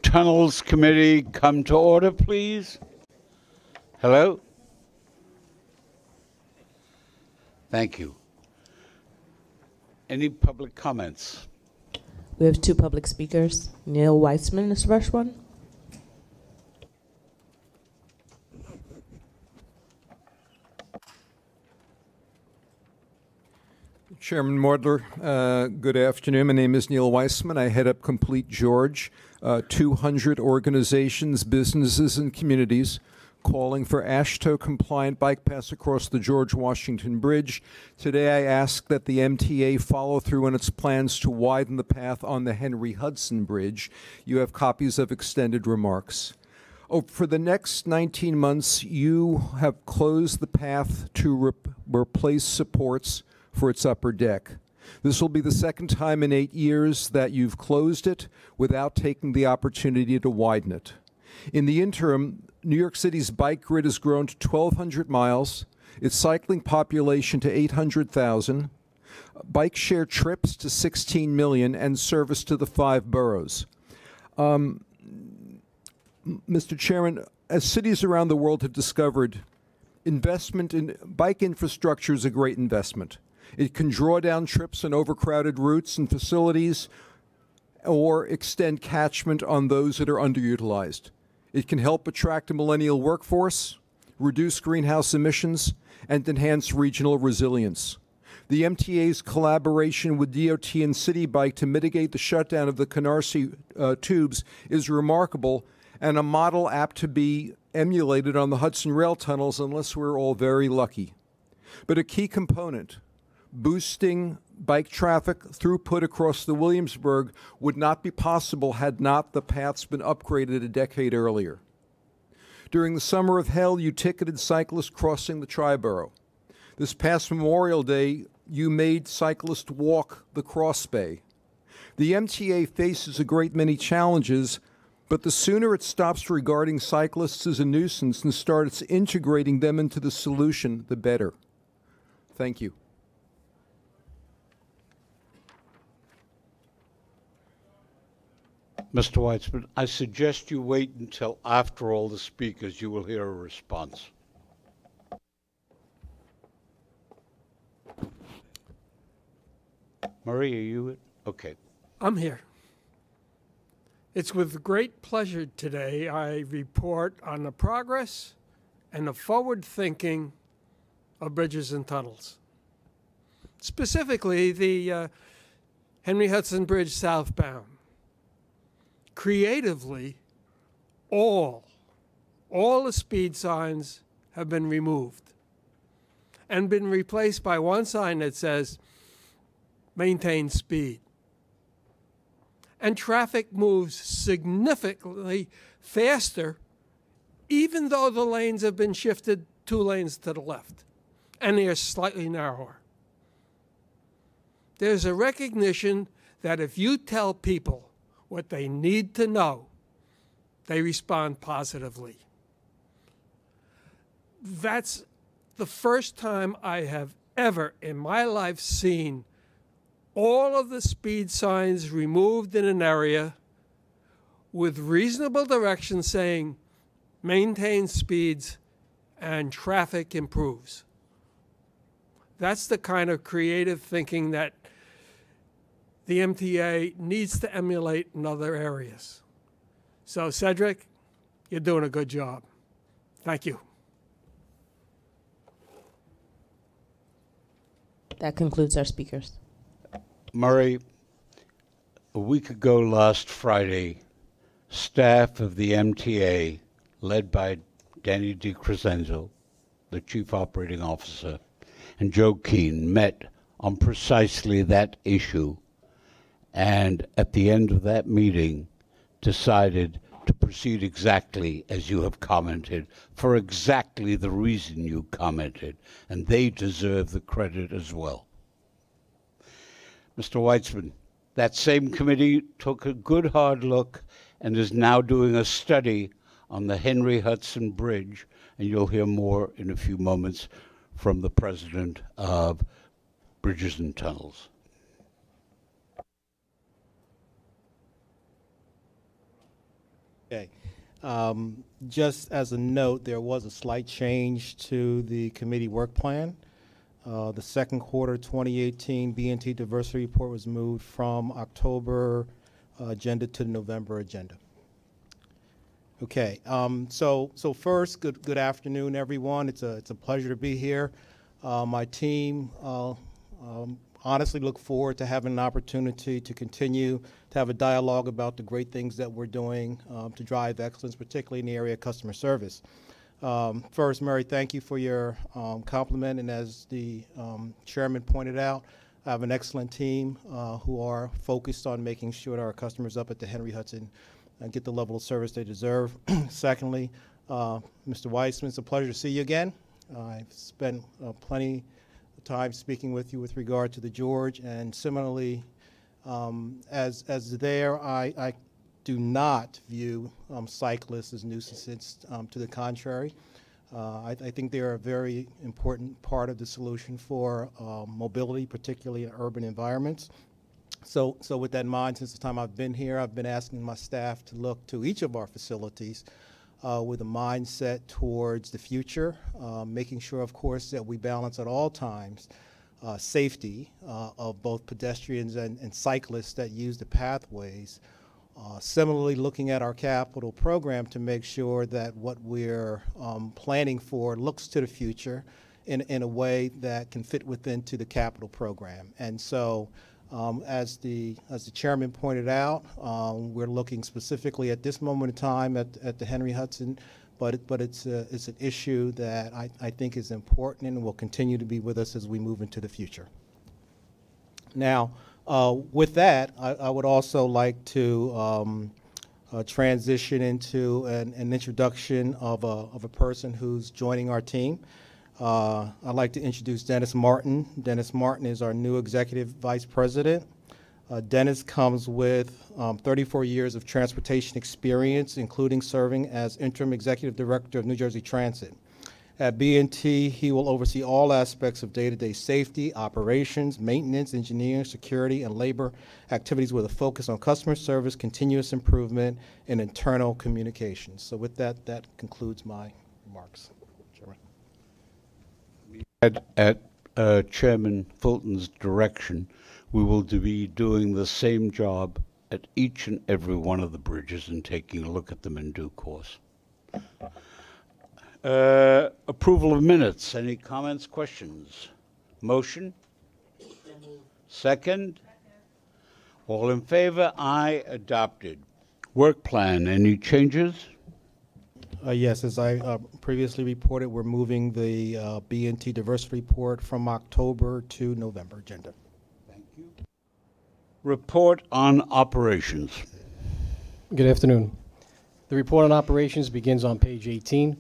Tunnels Committee come to order, please? Hello? Thank you. Any public comments? We have two public speakers. Neil Weissman is the first one. Chairman Mordler, good afternoon. My name is Neil Weissman. I head up Complete George, 200 organizations, businesses, and communities calling for AASHTO-compliant bike paths across the George Washington Bridge. Today I ask that the MTA follow through on its plans to widen the path on the Henry Hudson Bridge. You have copies of extended remarks. For the next 19 months, you have closed the path to replace supports for its upper deck. This will be the second time in 8 years that you've closed it without taking the opportunity to widen it. In the interim, New York City's bike grid has grown to 1,200 miles, its cycling population to 800,000, bike share trips to 16 million, and service to the 5 boroughs. Mr. Chairman, as cities around the world have discovered, investment in bike infrastructure is a great investment. It can draw down trips on overcrowded routes and facilities or extend catchment on those that are underutilized. It can help attract a millennial workforce, reduce greenhouse emissions, and enhance regional resilience. The MTA's collaboration with DOT and City Bike to mitigate the shutdown of the Canarsie tubes is remarkable and a model apt to be emulated on the Hudson Rail tunnels unless we're all very lucky. But a key component, boosting bike traffic throughput across the Williamsburg, would not be possible had not the paths been upgraded a decade earlier. During the Summer of Hell, you ticketed cyclists crossing the Triborough. This past Memorial Day, you made cyclists walk the Crossbay. The MTA faces a great many challenges, but the sooner it stops regarding cyclists as a nuisance and starts integrating them into the solution, the better. Thank you. Mr. Weitzman, I suggest you wait until after all the speakers. You will hear a response. Marie, are you it? Okay. I'm here. It's with great pleasure today I report on the progress and the forward thinking of bridges and tunnels. Specifically, the Henry Hudson Bridge southbound. Creatively, all the speed signs have been removed and been replaced by one sign that says, maintain speed. And traffic moves significantly faster, even though the lanes have been shifted 2 lanes to the left, and they are slightly narrower. There's a recognition that if you tell people what they need to know, they respond positively. That's the first time I have ever in my life seen all of the speed signs removed in an area with reasonable direction saying maintain speeds and traffic improves. That's the kind of creative thinking that the MTA needs to emulate in other areas. So, Cedric, you're doing a good job. Thank you. That concludes our speakers. Murray, a week ago last Friday, staff of the MTA, led by Danny DiCrescenzo, the Chief Operating Officer, and Joe Keane, met on precisely that issue, and at the end of that meeting decided to proceed exactly as you have commented, for exactly the reason you commented, and they deserve the credit as well. Mr. Weitzman, that same committee took a good hard look and is now doing a study on the Henry Hudson Bridge, and you'll hear more in a few moments from the president of Bridges and Tunnels. Okay. Just as a note, there was a slight change to the committee work plan. The second quarter 2018 B&T diversity report was moved from October agenda to the November agenda. Okay, so first, good afternoon, everyone. It's a pleasure to be here. My team honestly look forward to having an opportunity to continue to have a dialogue about the great things that we're doing to drive excellence, particularly in the area of customer service. First, Mary, thank you for your compliment, and as the chairman pointed out, I have an excellent team who are focused on making sure that our customers up at the Henry Hudson get the level of service they deserve. Secondly, Mr. Weissman, it's a pleasure to see you again. I've spent plenty of time speaking with you with regard to the George, and similarly, as there, I do not view cyclists as nuisances. To the contrary, I think they are a very important part of the solution for mobility, particularly in urban environments. So with that in mind, since the time I've been here, I've been asking my staff to look to each of our facilities with a mindset towards the future, making sure, of course, that we balance at all times safety of both pedestrians and cyclists that use the pathways. Similarly, looking at our capital program to make sure that what we're planning for looks to the future in a way that can fit within to the capital program. And so, as the chairman pointed out, we're looking specifically at this moment in time at the Henry Hudson, but it's an issue that I think is important and will continue to be with us as we move into the future. Now, with that, I would also like to transition into an introduction of a person who's joining our team. I'd like to introduce Dennis Martin. Dennis Martin is our new Executive Vice President. Dennis comes with 34 years of transportation experience, including serving as Interim Executive Director of New Jersey Transit. At B&T, he will oversee all aspects of day-to-day safety, operations, maintenance, engineering, security, and labor activities with a focus on customer service, continuous improvement, and internal communications. So with that, that concludes my remarks. Chairman. At Chairman Fulton's direction, we will be doing the same job at each and every one of the bridges and taking a look at them in due course. Approval of minutes. Any comments, questions? Motion? Second? All in favor? Aye. Adopted. Work plan. Any changes? Yes, as I previously reported, we're moving the B&T diversity report from October to November agenda. Thank you. Report on operations. Good afternoon. The report on operations begins on page 18.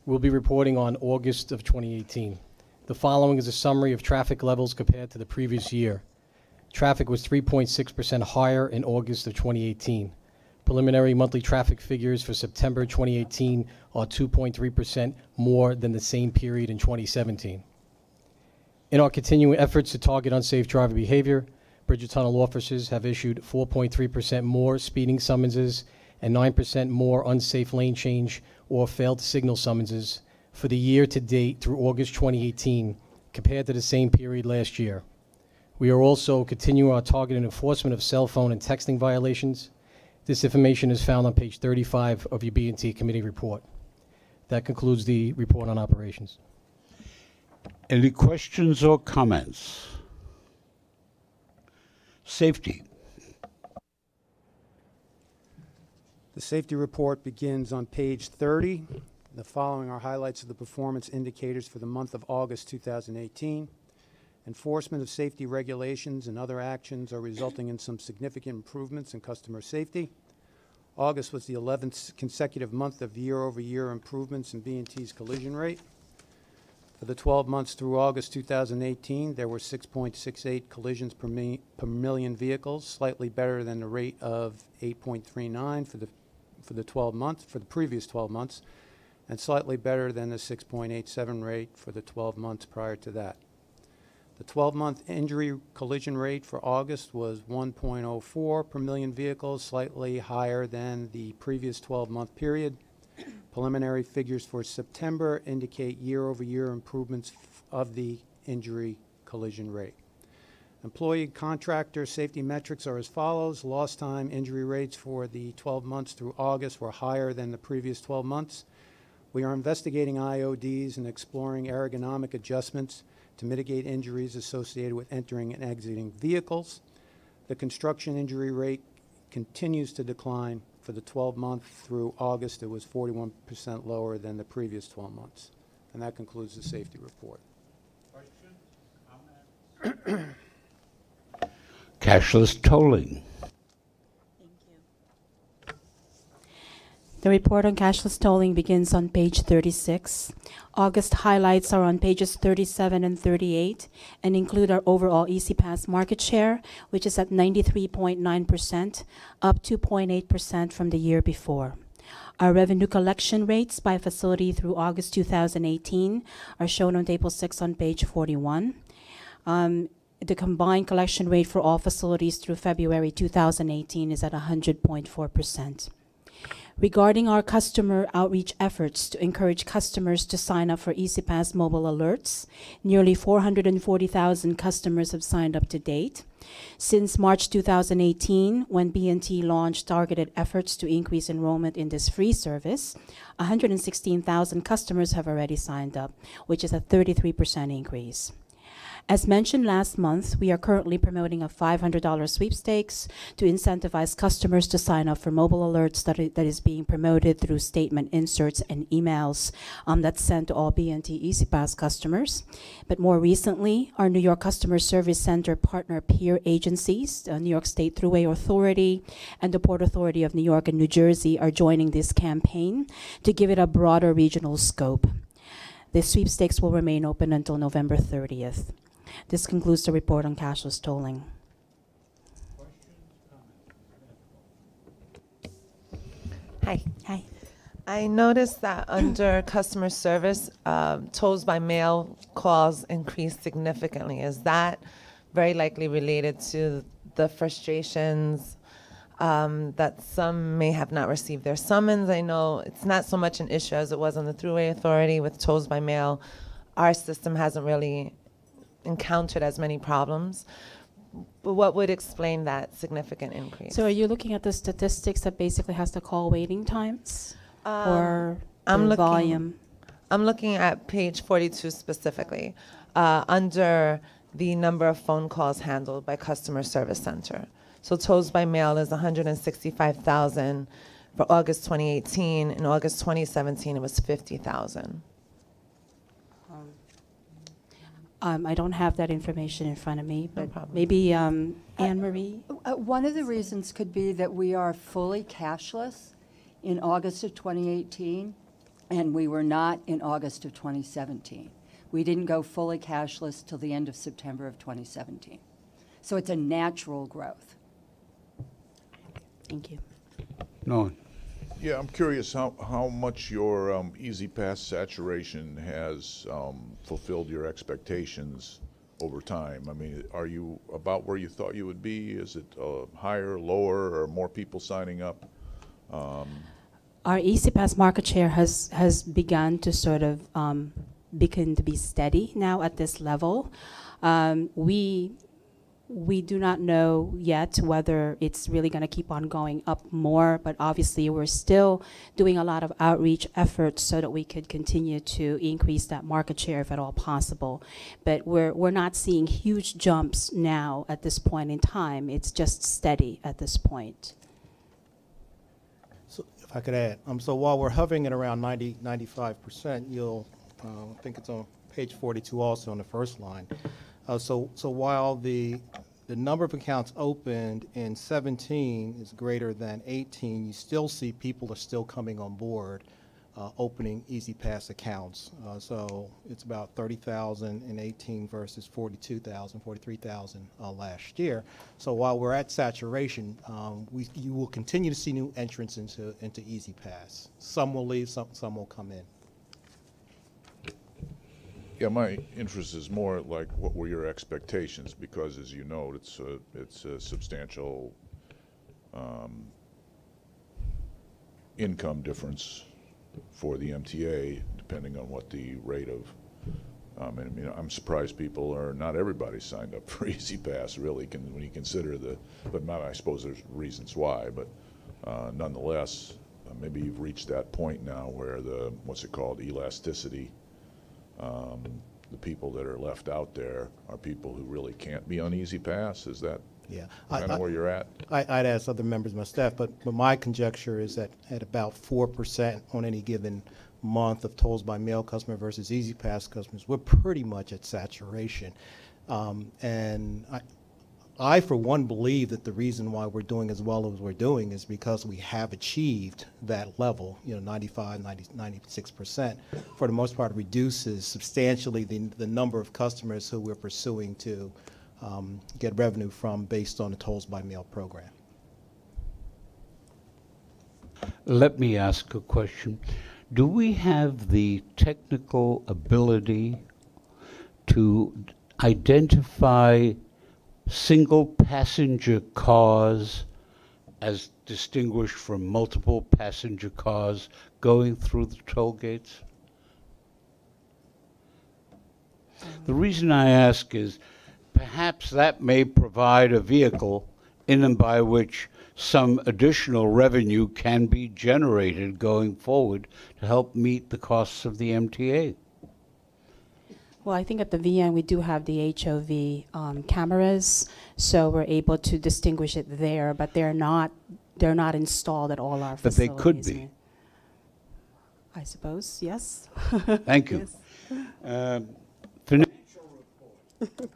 We'll be reporting on August of 2018. The following is a summary of traffic levels compared to the previous year. Traffic was 3.6% higher in August of 2018. Preliminary monthly traffic figures for September 2018 are 2.3% more than the same period in 2017. In our continuing efforts to target unsafe driver behavior, Bridge and Tunnel officers have issued 4.3% more speeding summonses and 9% more unsafe lane change or failed signal summonses for the year to date through August 2018 compared to the same period last year. We are also continuing our targeted enforcement of cell phone and texting violations. This information is found on page 35 of your B&T committee report. That concludes the report on operations. Any questions or comments? Safety. The safety report begins on page 30. The following are highlights of the performance indicators for the month of August 2018. Enforcement of safety regulations and other actions are resulting in some significant improvements in customer safety. August was the 11th consecutive month of year-over-year improvements in B&T's collision rate. For the 12 months through August 2018, there were 6.68 collisions per million vehicles, slightly better than the rate of 8.39 for the previous 12 months, and slightly better than the 6.87 rate for the 12 months prior to that. The 12-month injury collision rate for August was 1.04 per million vehicles, slightly higher than the previous 12-month period. Preliminary figures for September indicate year-over-year improvements of the injury collision rate. Employee contractor safety metrics are as follows. Lost time injury rates for the 12 months through August were higher than the previous 12 months. We are investigating IODs and exploring ergonomic adjustments to mitigate injuries associated with entering and exiting vehicles. The construction injury rate continues to decline. For the 12-month through August, it was 41% lower than the previous 12 months. And that concludes the safety report. Questions, comments? Cashless tolling. The report on cashless tolling begins on page 36. August highlights are on pages 37 and 38 and include our overall EasyPass market share, which is at 93.9%, up 2.8% from the year before. Our revenue collection rates by facility through August 2018 are shown on table 6 on page 41. The combined collection rate for all facilities through February 2018 is at 100.4%. Regarding our customer outreach efforts to encourage customers to sign up for EasyPass mobile alerts, nearly 440,000 customers have signed up to date. Since March 2018, when B&T launched targeted efforts to increase enrollment in this free service, 116,000 customers have already signed up, which is a 33% increase. As mentioned last month, we are currently promoting a $500 sweepstakes to incentivize customers to sign up for mobile alerts that is being promoted through statement inserts and emails that's sent to all B&T EasyPass customers. But more recently, our New York Customer Service Center partner peer agencies, New York State Thruway Authority and the Port Authority of New York and New Jersey are joining this campaign to give it a broader regional scope. The sweepstakes will remain open until November 30th. This concludes the report on cashless tolling. Hi. Hi. I noticed that under customer service, tolls by mail calls increased significantly. Is that very likely related to the frustrations that some may have not received their summons? I know it's not so much an issue as it was on the Thruway Authority with tolls by mail. Our system hasn't really encountered as many problems. But what would explain that significant increase? So are you looking at the statistics that basically has the call waiting times or the volume? I'm looking at page 42 specifically, under the number of phone calls handled by Customer Service Center. So tolls by mail is 165,000 for August 2018. In August 2017, it was 50,000. I don't have that information in front of me, but problem. maybe Anne Marie? One of the reasons could be that we are fully cashless in August of 2018, and we were not in August of 2017. We didn't go fully cashless till the end of September of 2017. So it's a natural growth. Thank you. No. Yeah, I'm curious how much your EasyPass saturation has fulfilled your expectations over time. I mean, are you about where you thought you would be? Is it higher, lower, or more people signing up? Our EasyPass market share has begun to sort of begin to be steady now at this level. We do not know yet whether it's really going to keep on going up more, but obviously we're still doing a lot of outreach efforts so that we could continue to increase that market share if at all possible. But we're not seeing huge jumps now at this point in time. It's just steady at this point. So if I could add, so while we're hovering at around 95%, you'll, I think it's on page 42 also on the first line. So while the number of accounts opened in 17 is greater than 18, you still see people are still coming on board, opening EasyPass accounts. So it's about 30,000 in 18 versus 42,000, 43,000 last year. So while we're at saturation, you will continue to see new entrants into EasyPass. Some will leave, some will come in. Yeah, my interest is more like what were your expectations, because as you know, it's a substantial income difference for the MTA, depending on what the rate of. I'm surprised people are not everybody signed up for Easy Pass. Really, when you consider but not. I suppose there's reasons why, but nonetheless, maybe you've reached that point now where what's it called, elasticity. The people that are left out there are people who really can't be on Easy Pass. Is that kind of where you're at? I'd ask other members of my staff, but my conjecture is that at about 4% on any given month of tolls by mail customer versus Easy Pass customers, we're pretty much at saturation. And I, for one, believe that the reason why we're doing as well as we're doing is because we have achieved that level, 95, 96%. For the most part, reduces substantially the number of customers who we're pursuing to get revenue from based on the tolls by mail program. Let me ask a question. Do we have the technical ability to identify single passenger cars as distinguished from multiple passenger cars going through the toll gates? The reason I ask is perhaps that may provide a vehicle in and by which some additional revenue can be generated going forward to help meet the costs of the MTA. Well, I think at the VN we do have the HOV cameras, so we're able to distinguish it there, but they're not installed at all our facilities. But they could be. I suppose, yes. Thank you. Yes. Financial report.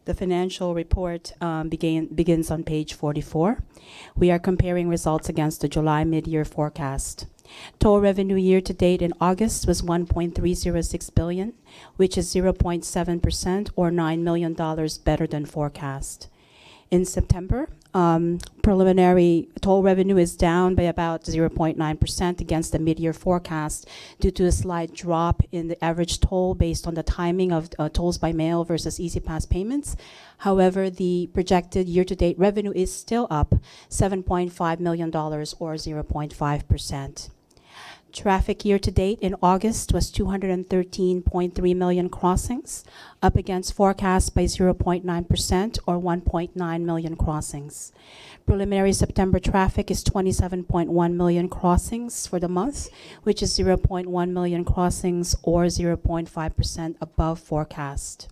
The financial report begins on page 44. We are comparing results against the July mid-year forecast. Toll revenue year-to-date in August was $1.306 billion, which is 0.7% or $9 million better than forecast. In September, preliminary toll revenue is down by about 0.9% against the mid-year forecast due to a slight drop in the average toll based on the timing of tolls by mail versus Easy Pass payments. However, the projected year-to-date revenue is still up $7.5 million or 0.5%. Traffic year-to-date in August was 213.3 million crossings, up against forecast by 0.9% or 1.9 million crossings. Preliminary September traffic is 27.1 million crossings for the month, which is 0.1 million crossings or 0.5% above forecast.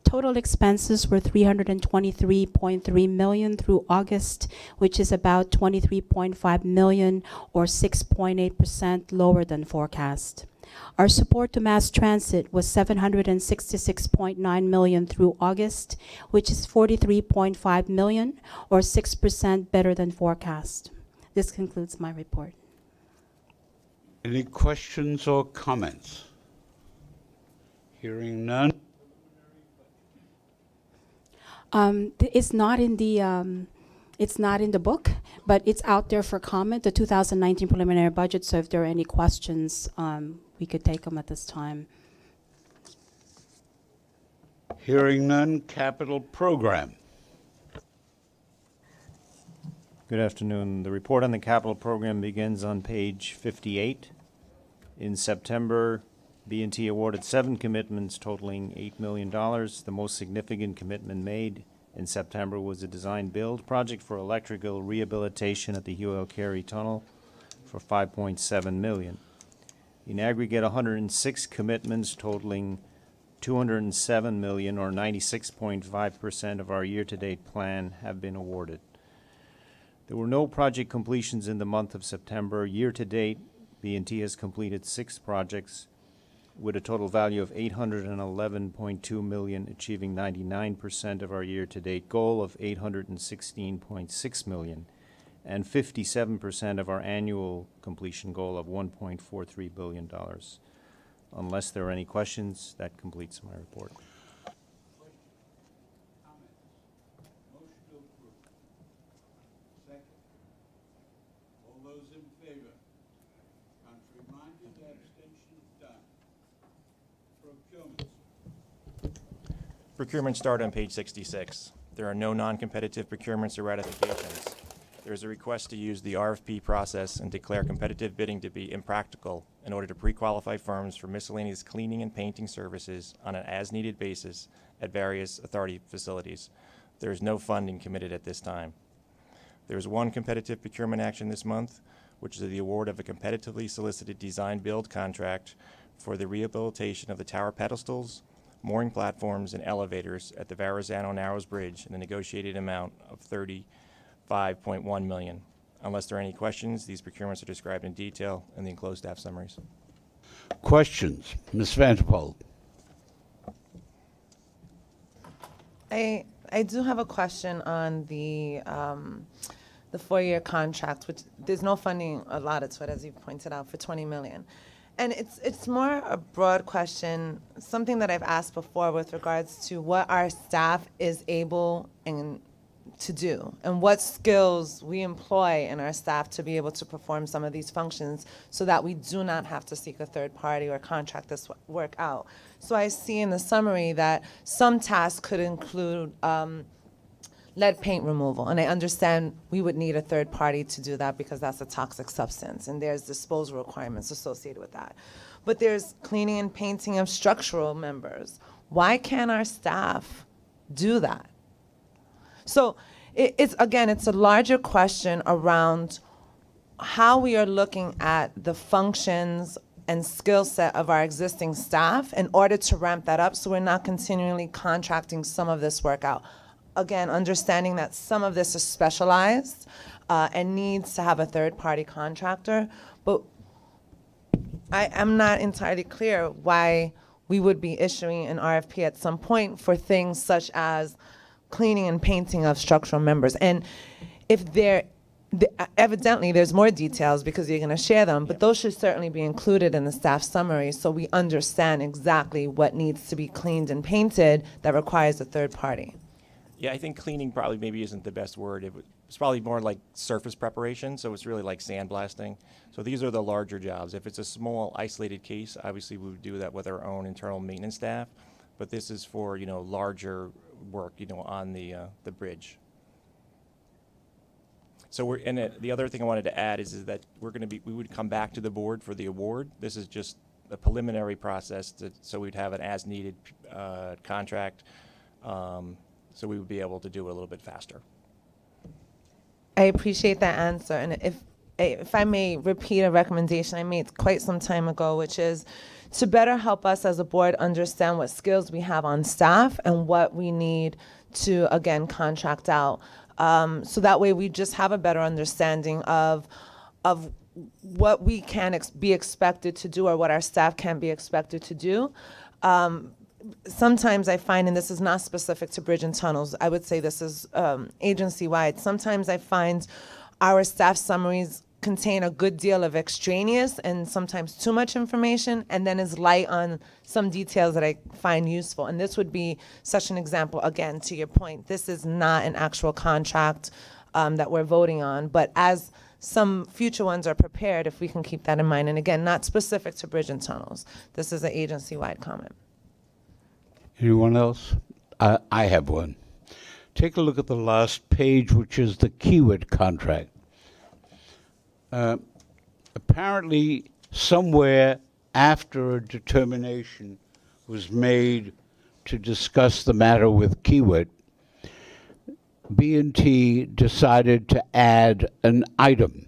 Total expenses were $323.3 million through August, which is about $23.5 million or 6.8% lower than forecast. Our support to mass transit was $766.9 million through August, which is $43.5 million or 6% better than forecast. This concludes my report. Any questions or comments? Hearing none. It's not in the book, but it's out there for comment, the 2019 preliminary budget. So if there are any questions, we could take them at this time. Hearing none, capital program. Good afternoon. The report on the capital program begins on page 58. In September, B&T awarded 7 commitments totaling $8 million. The most significant commitment made in September was a design-build project for electrical rehabilitation at the Hugh Carey Tunnel for $5.7 million. In aggregate, 106 commitments totaling $207 million, or 96.5% of our year-to-date plan, have been awarded. There were no project completions in the month of September. Year-to-date, B&T has completed 6 projects with a total value of $811.2 million, achieving 99% of our year-to-date goal of $816.6 million, and 57% of our annual completion goal of $1.43 billion. Unless there are any questions, that completes my report. All those in favor? Contrary-minded, abstentions, done. Procurement start on page 66. There are no non-competitive procurements or ratifications. There is a request to use the RFP process and declare competitive bidding to be impractical in order to pre-qualify firms for miscellaneous cleaning and painting services on an as-needed basis at various authority facilities. There is no funding committed at this time. There is one competitive procurement action this month, which is the award of a competitively solicited design-build contract for the rehabilitation of the tower pedestals, mooring platforms, and elevators at the Verrazano Narrows Bridge in a negotiated amount of $35.1 million. Unless there are any questions, these procurements are described in detail in the enclosed staff summaries. Questions? Ms. Vanderpool. I do have a question on the 4-year contract, which there's no funding allotted to it, as you pointed out, for $20 million. And it's more a broad question, something that I've asked before with regards to what our staff is able to do and what skills we employ in our staff to be able to perform some of these functions so that we do not have to seek a third party or contract this work out. So I see in the summary that some tasks could include lead paint removal, and I understand we would need a third party to do that because that's a toxic substance, and there's disposal requirements associated with that. But there's cleaning and painting of structural members. Why can't our staff do that? So it's a larger question around how we are looking at the functions and skill set of our existing staff in order to ramp that up so we're not continually contracting some of this work out. Again, understanding that some of this is specialized and needs to have a third-party contractor, but I am not entirely clear why we would be issuing an RFP at some point for things such as cleaning and painting of structural members. And if evidently there's more details because you're going to share them, but those should certainly be included in the staff summary so we understand exactly what needs to be cleaned and painted that requires a third party. Yeah, I think cleaning probably maybe isn't the best word. It's probably more like surface preparation, so it's really like sandblasting. So these are the larger jobs. If it's a small isolated case, obviously we would do that with our own internal maintenance staff, but this is for, larger work, on the bridge. So the other thing I wanted to add is that we would come back to the board for the award. This is just a preliminary process, so we'd have an as-needed contract. So we would be able to do it a little bit faster. I appreciate that answer. And if I may repeat a recommendation I made quite some time ago, which is to better help us as a board understand what skills we have on staff and what we need to, again, contract out. So that way we just have a better understanding of what we can be expected to do or what our staff can be expected to do. Sometimes I find, and this is not specific to bridge and tunnels, I would say this is agency-wide. Sometimes I find our staff summaries contain a good deal of extraneous and sometimes too much information, and then is light on some details that I find useful. And this would be such an example. Again, to your point, this is not an actual contract that we're voting on, but as some future ones are prepared, if we can keep that in mind. And again, not specific to bridge and tunnels. This is an agency-wide comment. Anyone else? I have one. Take a look at the last page, which is the Kiewit contract. Apparently, somewhere after a determination was made to discuss the matter with Kiewit, B&T decided to add an item.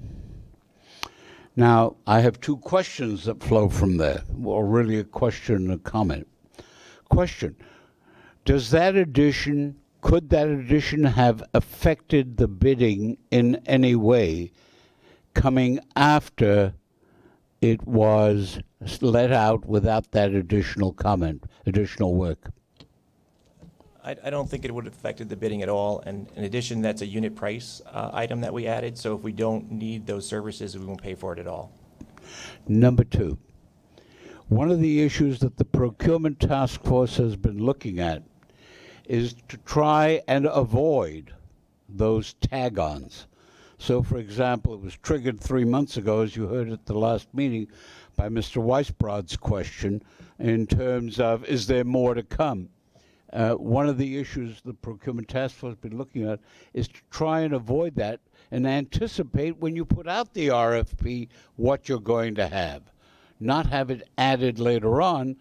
Now, I have two questions that flow from there, or really a question and a comment. Question, could that addition have affected the bidding in any way coming after it was let out without that additional work? I don't think it would have affected the bidding at all. And in addition, that's a unit price item that we added. So if we don't need those services, we won't pay for it at all. Number two, one of the issues that the procurement task force has been looking at is to try and avoid those tag-ons. So, for example, it was triggered 3 months ago, as you heard at the last meeting, by Mr. Weisbrod's question in terms of, is there more to come? One of the issues the Procurement Task Force has been looking at is to try and avoid that and anticipate when you put out the RFP what you're going to have, not have it added later on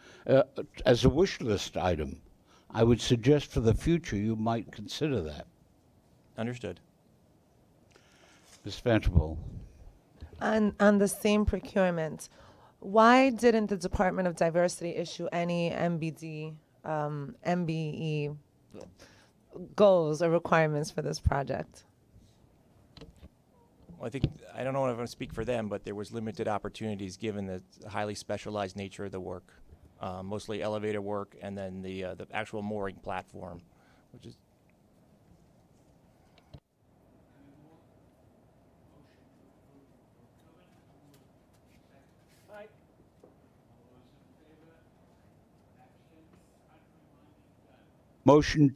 as a wish list item. I would suggest for the future you might consider that. Understood. Ms. Vanderbilt. On the same procurement, why didn't the Department of Diversity issue any MBE goals or requirements for this project? Well, I don't know if I'm going to speak for them, but there was limited opportunities given the highly specialized nature of the work, mostly elevator work, and then the actual mooring platform, which is. Motion